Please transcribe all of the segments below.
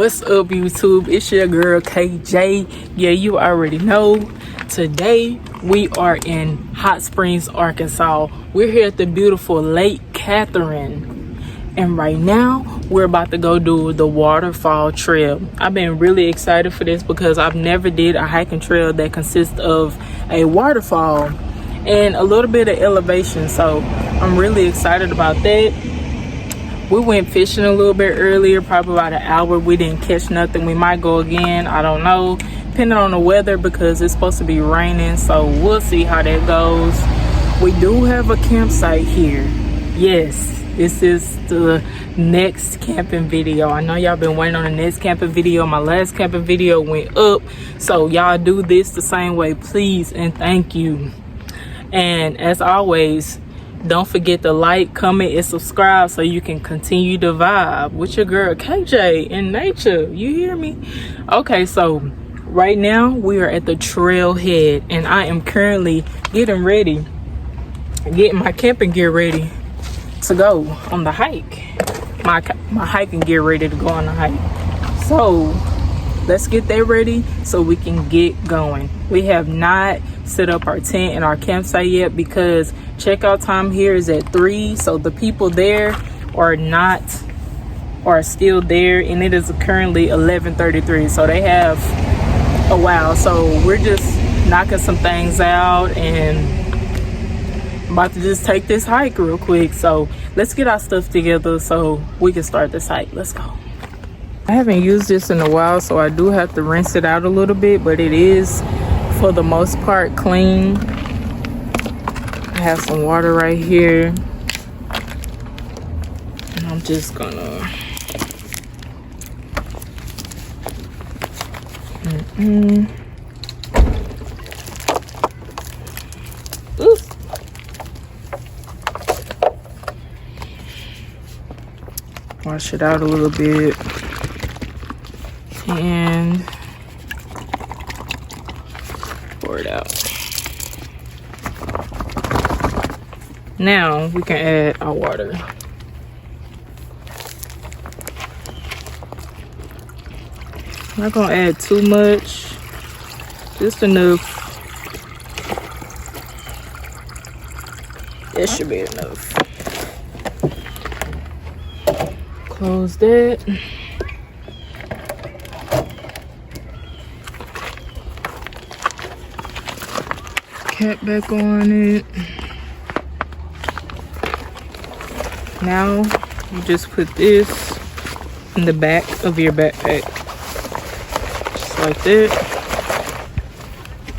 What's up, YouTube? It's your girl KJ. Yeah, you already know. Today we are in Hot Springs, Arkansas. We're here at the beautiful Lake Catherine, and right now we're about to go do the waterfall trail. I've been really excited for this because I've never did a hiking trail that consists of a waterfall and a little bit of elevation, so I'm really excited about that. We went fishing a little bit earlier, probably about an hour. We didn't catch nothing. We might go again, I don't know, depending on the weather, because it's supposed to be raining, so we'll see how that goes. We do have a campsite here. Yes, this is the next camping video. I know y'all been waiting on the next camping video. My last camping video went up, so y'all do this the same way, please and thank you. And as always, don't forget to like, comment, and subscribe so you can continue to vibe with your girl KJ in nature. You hear me? Okay, so right now we are at the trailhead, and I am currently getting ready, getting my camping gear ready to go on the hike. My hiking gear ready to go on the hike. So let's get that ready so we can get going. We have not set up our tent and our campsite yet because checkout time here is at 3, so the people there are still there, and it is currently 11:33, so they have a while. So we're just knocking some things out and about to just take this hike real quick. So let's get our stuff together so we can start this hike. Let's go. I haven't used this in a while, so I do have to rinse it out a little bit, but it is for the most part clean. I have some water right here, and I'm just gonna Ooh. Wash it out a little bit and pour it out. Now we can add our water. Not gonna add too much, just enough. That should be enough. Close that. Cap back on it. Now you just put this in the back of your backpack, just like that.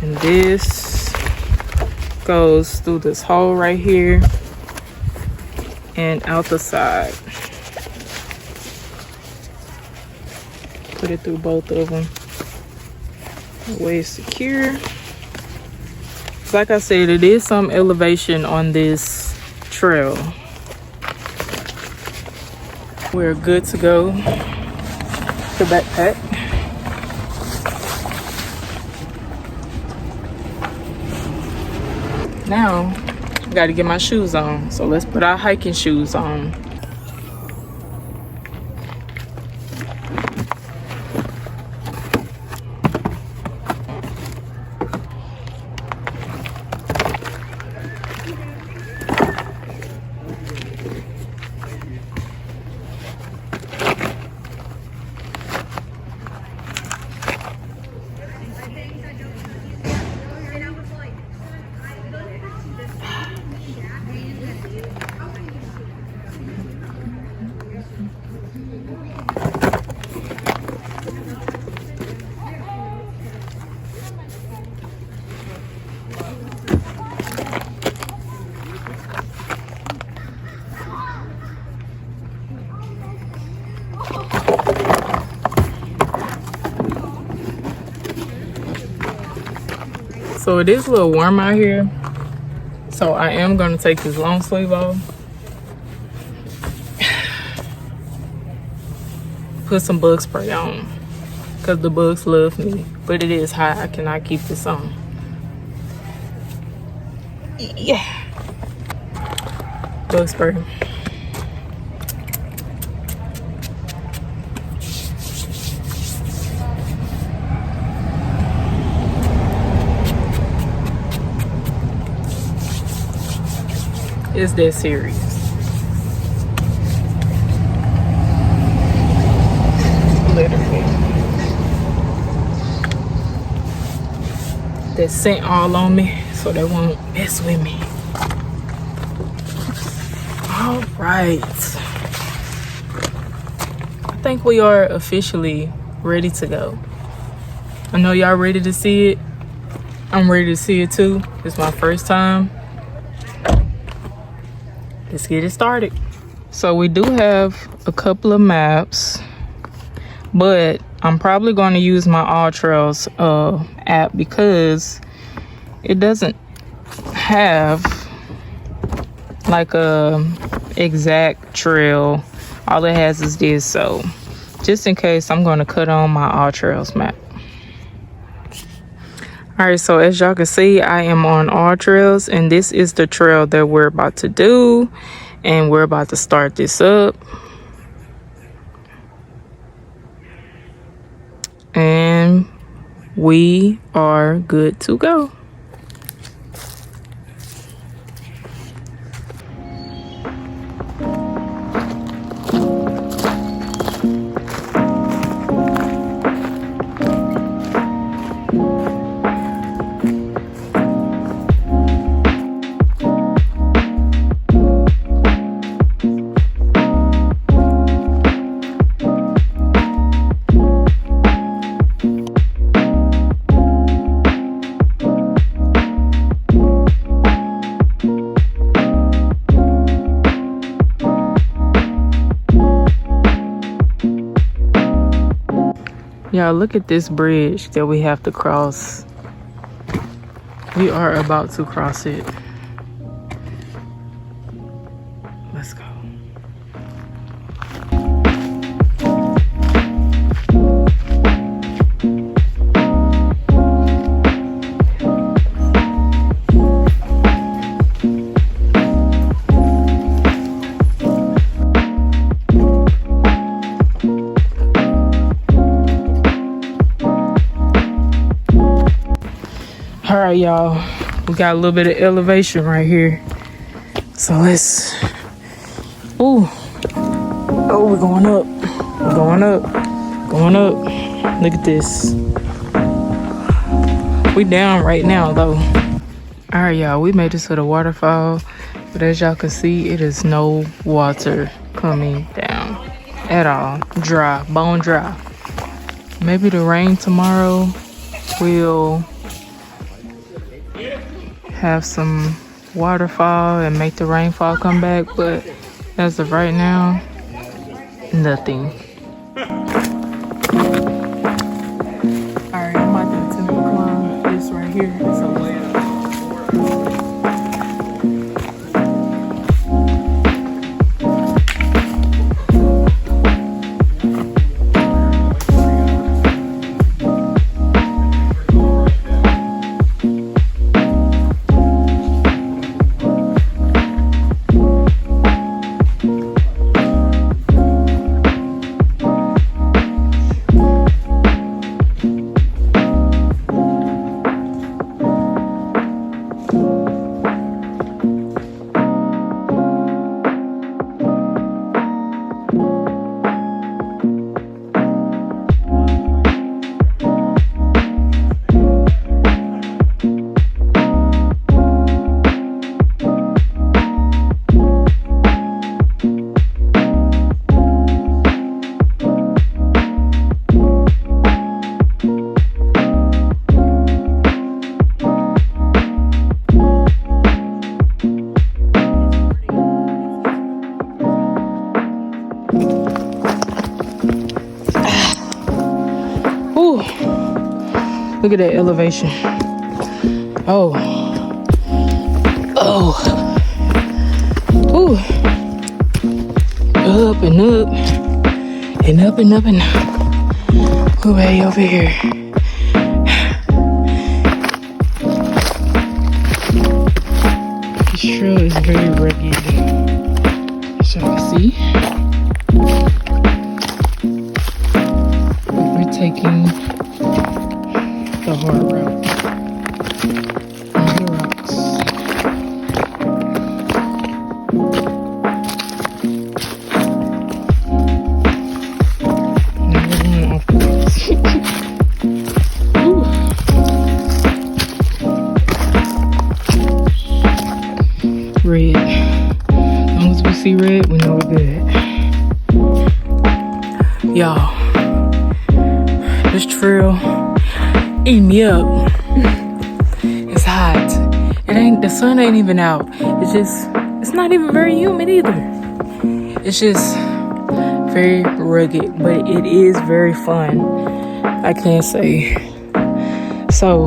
And this goes through this hole right here and out the side. Put it through both of them. That way it's secure. Like I said, it is some elevation on this trail. We're good to go. The backpack. Now, I gotta get my shoes on. So let's put our hiking shoes on. So it is a little warm out here, so I am going to take this long sleeve off, put some bug spray on because the bugs love me, but it is hot. I cannot keep this on. Yeah, bug spray. It's that serious. Literally. That scent all on me, so they won't mess with me. All right. I think we are officially ready to go. I know y'all ready to see it. I'm ready to see it too. It's my first time. Let's get it started. So we do have a couple of maps, but I'm probably going to use my All Trails app because it doesn't have like a exact trail. All it has is this. So just in case, I'm going to cut on my All Trails map. All right, so as y'all can see, I am on All Trails, and this is the trail that we're about to do, and we're about to start this up. And we are good to go. Y'all, look at this bridge that we have to cross. We are about to cross it. Let's go. All right, y'all, we got a little bit of elevation right here, so let's we're going up, going up. Look at this. We down right now though. All right, y'all, we made it to the waterfall, but as y'all can see, it is no water coming down at all. Dry, bone dry. Maybe the rain tomorrow will have some waterfall and make the rainfall come back, but as of right now, nothing. Alright, I'm about to attempt to climb this right here. It's a way up. Look at that elevation. Oh. Ooh. Up and up. And up and up and up. Way over here. This trail is very rugged. As y'all can see. We're taking the hard route on the rocks. bread, we know we're good. Y'all, this trail eating me up. It's hot. The sun ain't even out. It's not even very humid either. It's just very rugged, but it is very fun, I can't say. So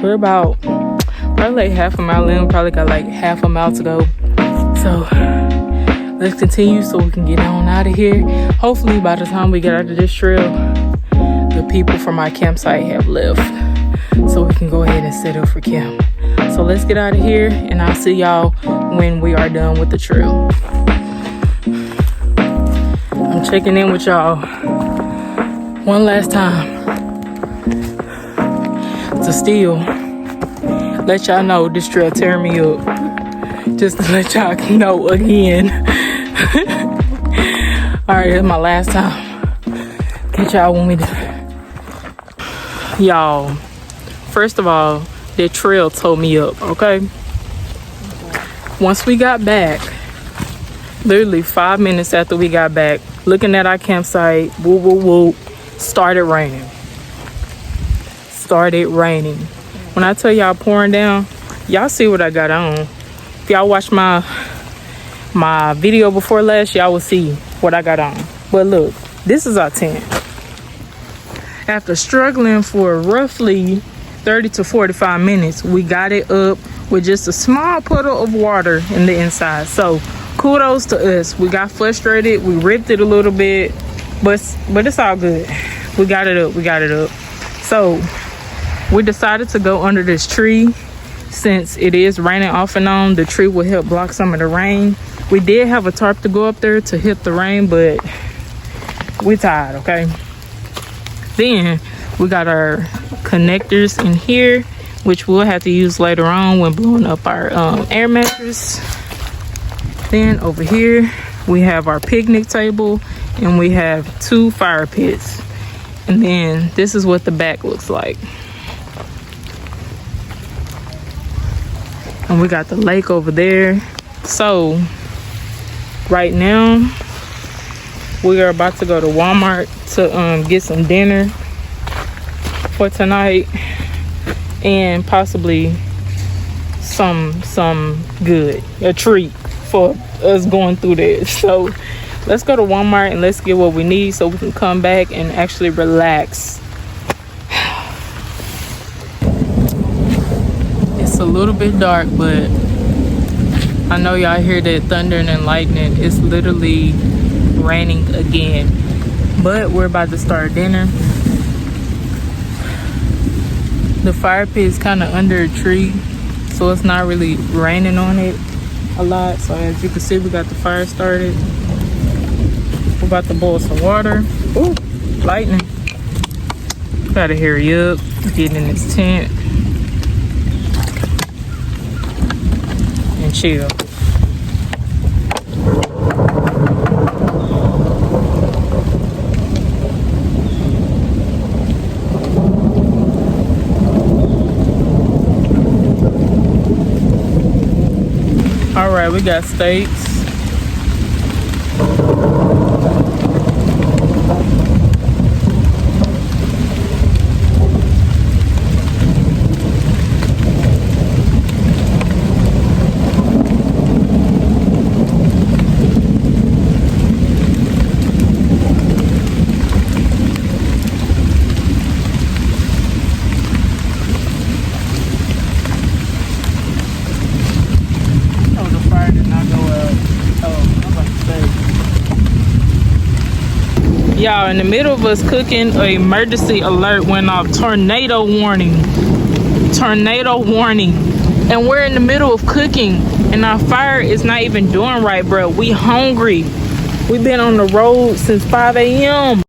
we're like half a mile in. We probably got like half a mile to go. So let's continue so we can get on out of here. Hopefully by the time we get out of this trail, the people from our campsite have left, so we can go ahead and set up for camp. So let's get out of here, and I'll see y'all when we are done with the trail. I'm checking in with y'all one last time to still let y'all know this trail tearing me up. Just to let y'all know again. Alright, that's my last time. Catch y'all when we do. Y'all, first of all, that trail tore me up, okay? Once we got back, literally 5 minutes after we got back, looking at our campsite, whoop, whoop, whoop, started raining. When I tell y'all pouring down, y'all see what I got on. If y'all watch my video before last, y'all will see what I got on. But look, this is our tent. After struggling for roughly 30 to 45 minutes, we got it up with just a small puddle of water in the inside. So kudos to us. We got frustrated, we ripped it a little bit, but it's all good. We got it up. So we decided to go under this tree. Since it is raining off and on, the tree will help block some of the rain. We did have a tarp to go up there to hit the rain, but we tired, okay? Then we got our connectors in here, which we'll have to use later on when blowing up our air mattress. Then over here we have our picnic table, and we have 2 fire pits. And then this is what the back looks like. And we got the lake over there. So right now we are about to go to Walmart to get some dinner for tonight, and possibly some good, a treat for us going through this. So let's go to Walmart and let's get what we need so we can come back and actually relax. It's a little bit dark, but I know y'all hear that thunder and lightning. It's literally raining again, but we're about to start dinner. The fire pit is kind of under a tree, so it's not really raining on it a lot. So as you can see, we got the fire started. We're about to boil some water. Ooh, lightning. Gotta hurry up, get in this tent and chill. All right, we got steaks. Y'all, in the middle of us cooking, an emergency alert went off. Tornado warning. And we're in the middle of cooking, and our fire is not even doing right, bro. We hungry. We've been on the road since 5 a.m.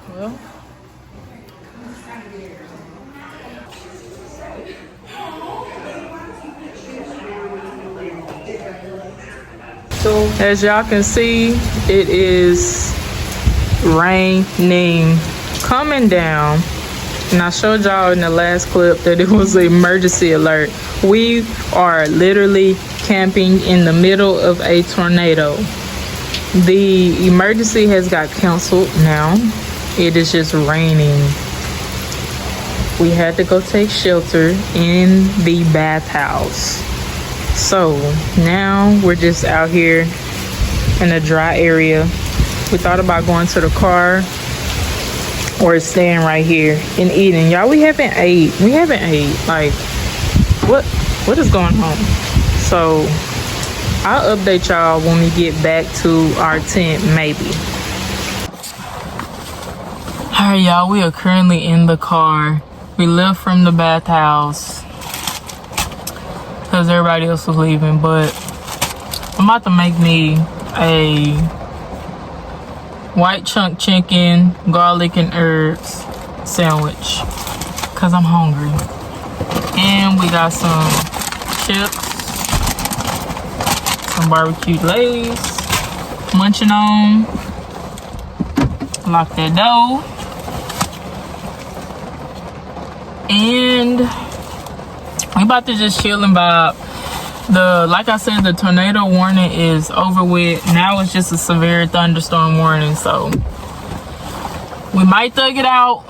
Well, as y'all can see, it is raining, coming down. And I showed y'all in the last clip that it was an emergency alert. We are literally camping in the middle of a tornado. The emergency has got canceled now. It is just raining. We had to go take shelter in the bathhouse. So now we're just out here in a dry area. We thought about going to the car or staying right here and eating. Y'all, we haven't ate. Like, what is going on? So I'll update y'all when we get back to our tent, maybe. All right, y'all, we are currently in the car. We left from the bathhouse because everybody else was leaving, but I'm about to make me a white chunk chicken, garlic and herbs sandwich because I'm hungry. And we got some chips, some barbecued Lay's, munching on. Lock that dough. And we about to just chill and vibe. Like I said, the tornado warning is over with. Now it's just a severe thunderstorm warning. So we might thug it out.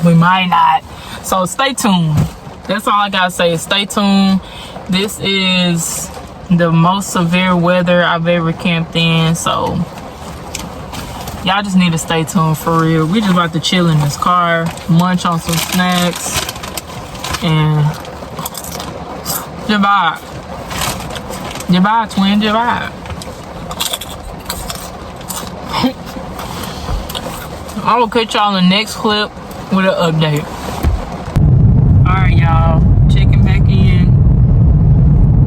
We might not. So stay tuned. That's all I gotta say. Stay tuned. This is the most severe weather I've ever camped in. So y'all just need to stay tuned for real. We just about to chill in this car, munch on some snacks, and Javai. Javai, twin, Javai. I will catch y'all in the next clip with an update. Alright, y'all. Checking back in.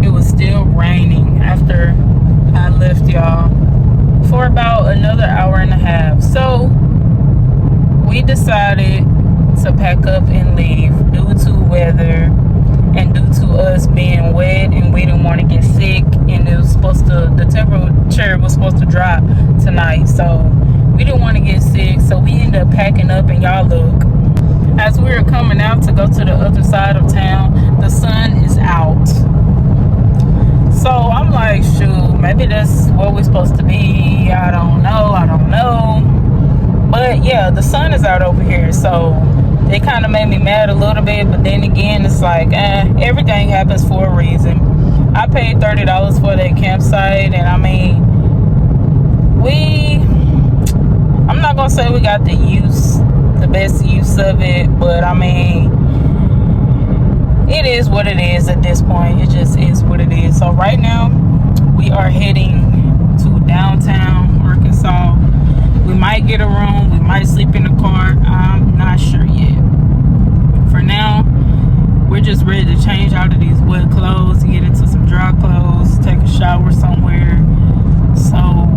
It was still raining after I left y'all for about another hour and a half. So we decided to pack up and leave due to weather and due to us being wet, and we didn't want to get sick, and it was supposed to, the temperature was supposed to drop tonight, so we didn't want to get sick. So we ended up packing up, and y'all look, as we were coming out to go to the other side of town, the sun is out. So I'm like, shoot, maybe that's where we're supposed to be. I don't know. But yeah, the sun is out over here, so it kind of made me mad a little bit. But then again, it's like, everything happens for a reason. I paid $30 for that campsite, and I mean, I'm not gonna say we got the best use of it, but I mean, it is what it is at this point. It just is what it is. So right now, we are heading to downtown Arkansas. We might get a room. We might sleep in the car. I'm not sure yet. For now, we're just ready to change out of these wet clothes, get into some dry clothes, take a shower somewhere. So,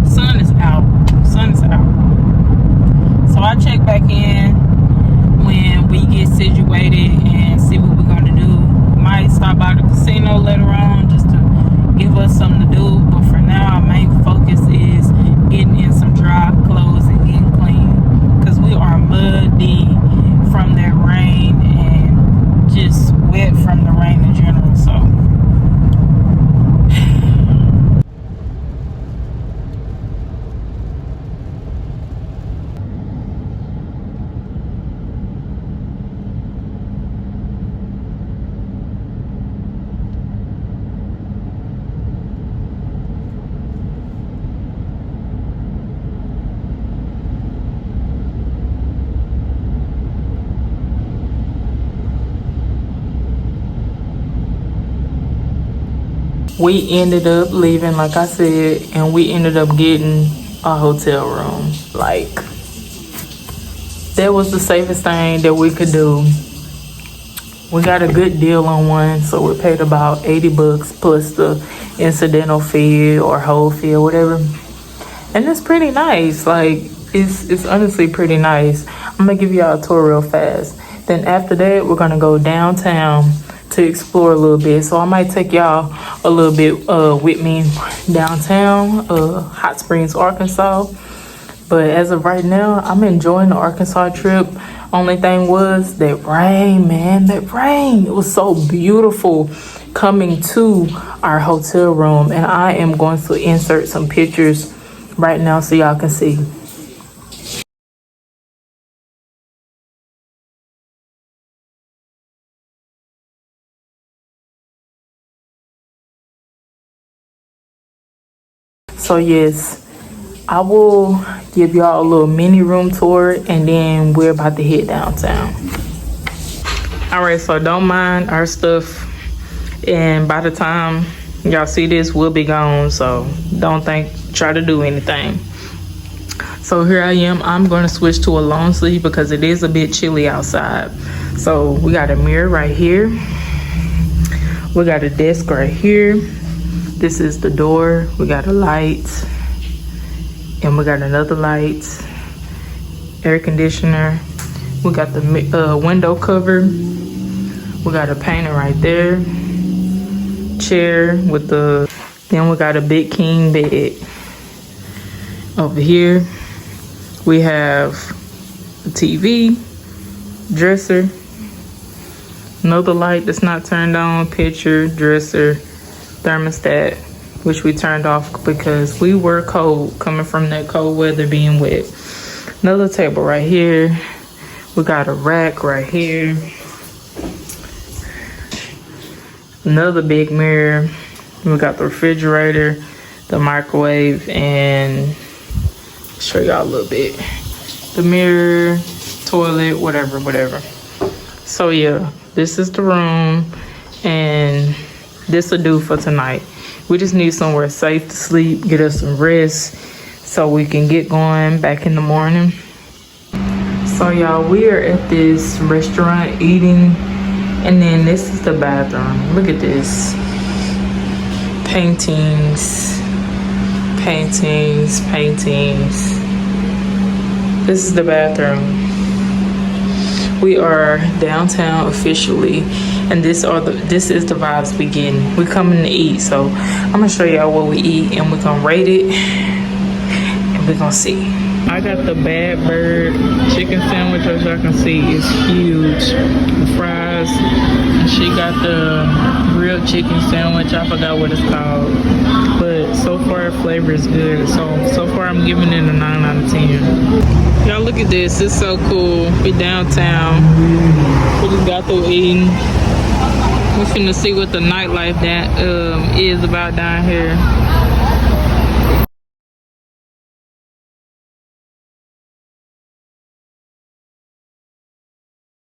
sun is out. So I check back in when we get situated and see what we're going to do. We might stop by the casino later on just to give us something to do. But for now, our main focus is getting in some dry clothes and getting clean, because we are muddy from that rain and just wet from the rain in general. So we ended up leaving, like I said, and we ended up getting a hotel room. Like, that was the safest thing that we could do. We got a good deal on one, so we paid about $80 plus the incidental fee or whole fee or whatever. And it's pretty nice. Like, it's honestly pretty nice. I'm gonna give y'all a tour real fast. Then after that, we're gonna go downtown to explore a little bit. So I might take y'all a little bit with me downtown, Hot Springs, Arkansas. But as of right now, I'm enjoying the Arkansas trip. Only thing was that rain, man, that rain. It was so beautiful coming to our hotel room. And I am going to insert some pictures right now so y'all can see. So yes, I will give y'all a little mini room tour and then we're about to head downtown. All right, so don't mind our stuff. And by the time y'all see this, we'll be gone. So don't try to do anything. So here I am. I'm going to switch to a long sleeve because it is a bit chilly outside. So we got a mirror right here. We got a desk right here. This is the door. We got a light. And we got another light, air conditioner. We got the window cover. We got a painter right there. Chair with then we got a big king bed. Over here, we have a TV, dresser, another light that's not turned on, picture, dresser, thermostat, which we turned off because we were cold, coming from that cold weather, being wet. Another table right here. We got a rack right here. Another big mirror. We got the refrigerator, the microwave, and show y'all a little bit. The mirror, toilet, whatever. So yeah, this is the room, and this will do for tonight. We just need somewhere safe to sleep, get us some rest so we can get going back in the morning. So y'all, we are at this restaurant eating, and then this is the bathroom. Look at this. Paintings. This is the bathroom. We are downtown officially, and this is the vibes we getting. We coming to eat, so I'm gonna show y'all what we eat, and we're gonna rate it, and we're gonna see. I got the Bad Bird chicken sandwich, as y'all can see, is huge. The fries, and she got the grilled chicken sandwich. I forgot what it's called, but so far flavor is good. So far I'm giving it a 9 out of 10. Y'all look at this, it's so cool. We downtown, we just got through eating. We're finna see what the nightlife that is about down here.